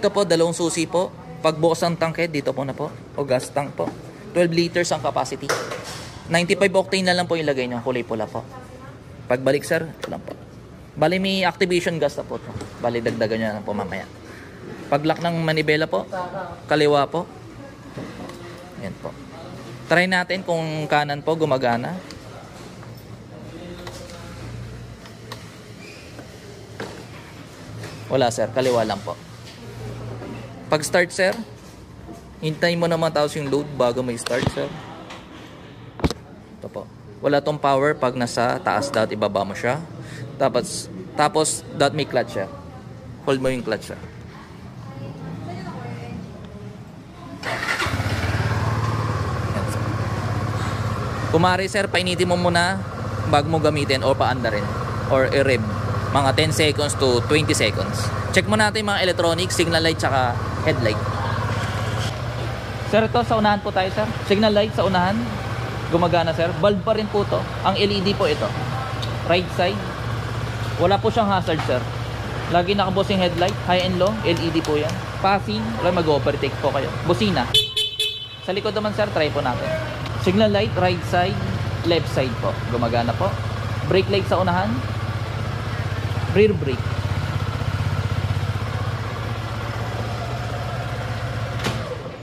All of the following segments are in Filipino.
Ito po, dalawang susi po. Pagbukas ng tangke, dito po na po. O gas tank po. 12 liters ang capacity. 95 octane na lang po ilagay nyo. Kulay pula po. Pagbalik sir, ito lang po. Bali may activation gas na po to. Bali dagdagan nyo na lang po mamaya. Paglock ng manibela po. Kaliwa po. Ayan po. Try natin kung kanan po gumagana. Wala sir, kaliwa lang po. Pag start sir, hintayin mo na mataas yung load bago may start sir. Ito po. Wala tong power pag nasa taas, dapat ibaba mo siya. Tapos dapat may clutch siya. Hold mo yung clutch siya. Kumari sir, painitin mo muna bago mo gamitin o paanda rin. Or i-rev. Mga 10 seconds to 20 seconds. Check mo natin mga electronics, signal light tsaka headlight. Sir, ito sa unahan po tayo sir. Signal light sa unahan. Gumagana sir. Bulb pa rin po to. Ang LED po ito. Right side. Wala po siyang hazard sir. Lagi nakabusing headlight. High and low. LED po yan. Passing. Wala mag-overtake po kayo. Busina. Sa likod naman sir, try po natin. Signal light. Right side. Left side po. Gumagana po. Brake light sa unahan. Rear brake.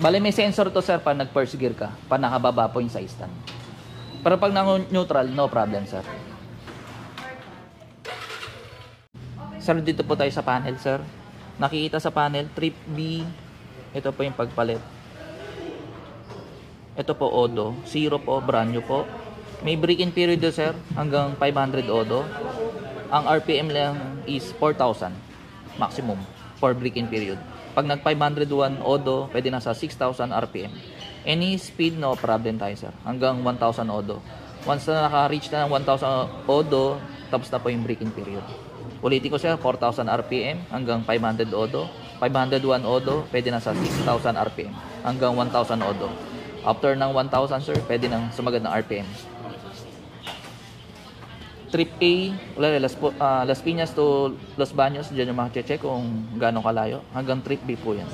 Bale may sensor to sir pag nag first gear ka. Pag nakababa po yung sa stand. Pero pag neutral, no problem sir. Sir, dito po tayo sa panel sir. Nakikita sa panel, trip B. Ito po yung pagpalit. Ito po odo. 0 po, brand new po. May break-in period sir. Hanggang 500 odo. Ang RPM lang is 4,000 maximum for break-in period. Pag nag 501 odo, pwede na sa 6,000 RPM. Any speed, no problem tayo sir. Hanggang 1,000 odo. Once na naka-reach na ng 1,000 odo, tapos na po yung break-in period. Ulitin ko sir, 4,000 RPM hanggang 500 odo. 501 odo, pwede na sa 6,000 RPM hanggang 1,000 odo. After ng 1,000 sir, pwede nang sumagad ng RPM. Trip A, Las Piñas to Los Baños, dyan yung makacheck kung gano'ng kalayo. Hanggang trip B po yan.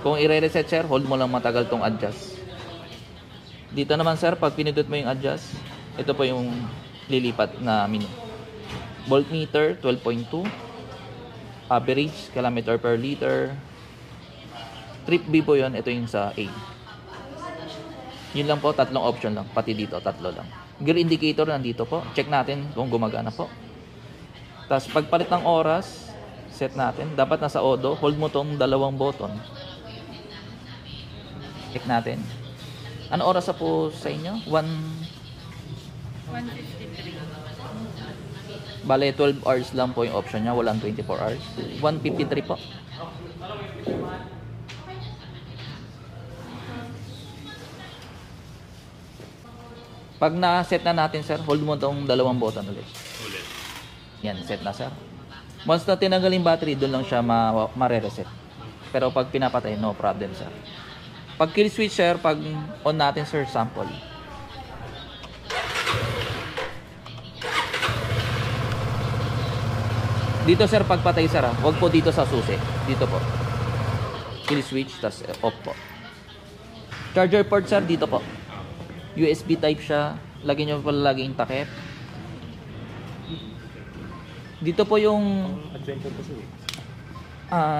Kung i-reset sir, hold mo lang matagal tong adjust. Dito naman sir, pag pinindot mo yung adjust, ito po yung lilipat na menu. Voltmeter, 12.2. Average, kilometer per liter. Trip B po yun, ito yung sa A. Yun lang po, tatlong option lang. Pati dito, tatlo lang. Gear indicator nandito po. Check natin kung gumagana po. Tapos pagpalit ng oras, set natin. Dapat nasa odo. Hold mo tong dalawang button. Check natin. Ano oras na po sa inyo? 1:53. Bale, 12 hours lang po yung option niya. Walang 24 hours. 1:53 po. Pag na-set na natin sir, hold mo tong dalawang button ulit. Yan, set na sir. Once na tinanggal yung battery, doon lang siya ma-reset. Pero pag pinapatay, no problem sir. Pag kill switch sir, pag on natin sir, sample. Dito sir, pagpatay sir, huwag po dito sa susi. Dito po. Kill switch, tas off po. Charger port sir, dito po. USB type siya. Lagyan nyo pala lagi yung takip. Dito po yung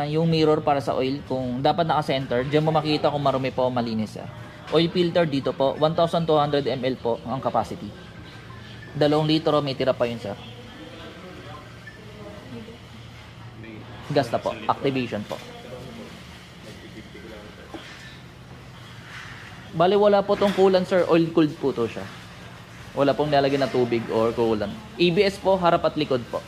yung mirror para sa oil. Kung dapat naka-center, diyan mo makita kung marumi po o malinis. Oil filter dito po. 1,200 ml po ang capacity. 2 litro, may tira pa yun sir. Gas na po. Activation po. Bale, wala po tong coolant sir, oil cooled po to siya. Wala pong nilagyan na tubig or coolant. ABS po, harap at likod po.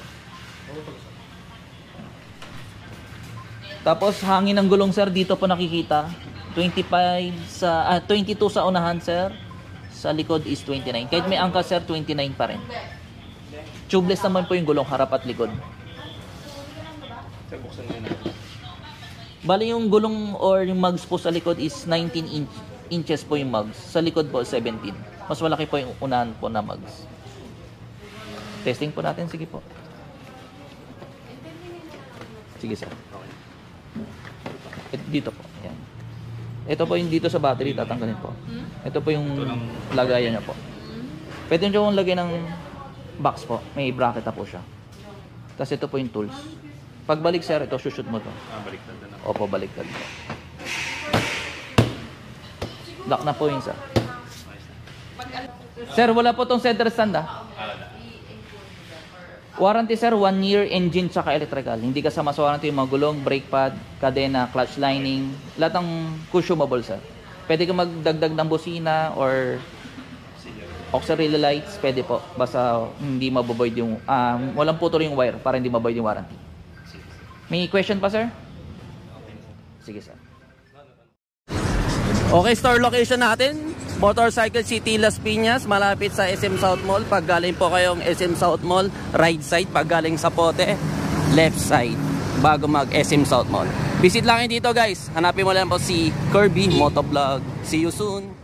Tapos hangin ng gulong sir, dito po nakikita. 22 sa unahan sir. Sa likod is 29. Kahit may angka sir, 29 pa rin. Tubeless naman po yung gulong, harap at likod. Bale, yung gulong or yung mugs po sa likod is 19 inches po yung mugs. Sa likod po 17. Mas malaki po yung unahan po na mugs. Testing po natin. Sige po. Sige sir. Dito po. Yan. Ito po yung dito sa battery, tatanggalin po. Ito po yung lagayan niya po. Pwede nyo yung lagay ng box po. May bracket na po siya. Tapos ito po yung tools. Pagbalik sir, ito shoot mo to. Baliktad na. Opo, baliktad po. Lock na po yun sir. Sir, wala po tong center stand Warranty sir, 1 year engine tsaka electrical. Hindi kasama sa warranty yung mga gulong, brake pad, kadena, clutch lining, lahat ng consumable sir. Pwede ka magdagdag ng busina or auxiliary lights, pwede po. Basta hindi mabovoid yung, walang putol yung wire para hindi mabovoid yung warranty. May question pa sir? Sige sir. Okay, store location natin, Motorcycle City, Las Piñas, malapit sa SM South Mall. Pag galing po kayong SM South Mall, right side. Pag galing sa Pote, left side, bago mag SM South Mall. Visit lang kayo dito guys. Hanapin mo lang po si Kirby Motovlog. See you soon.